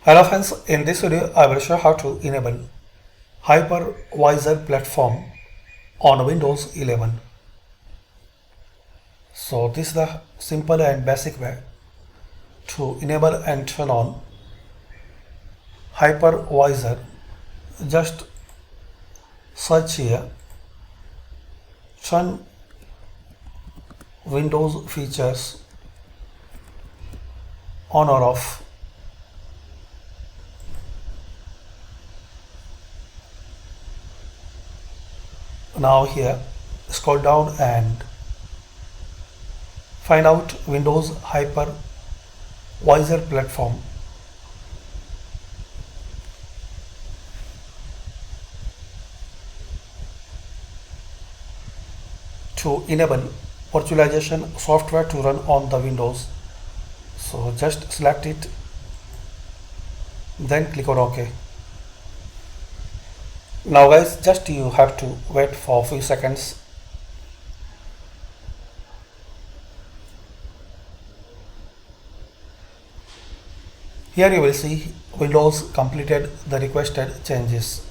Hello friends, in this video I will show how to enable Hypervisor platform on Windows 11. So this is the simple and basic way to enable and turn on Hypervisor. Just search here, turn Windows features on or off. Now here scroll down and find out Windows Hypervisor platform. To enable virtualization software to run on the Windows, so just select it, then click on OK. Now guys, just you have to wait for a few seconds. Here you will see Windows completed the requested changes.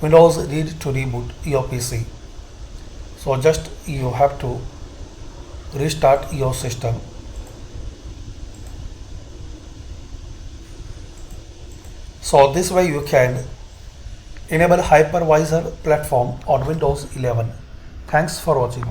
Windows need to reboot your PC. So just you have to restart your system. So this way you can enable Hypervisor platform on Windows 11. Thanks for watching.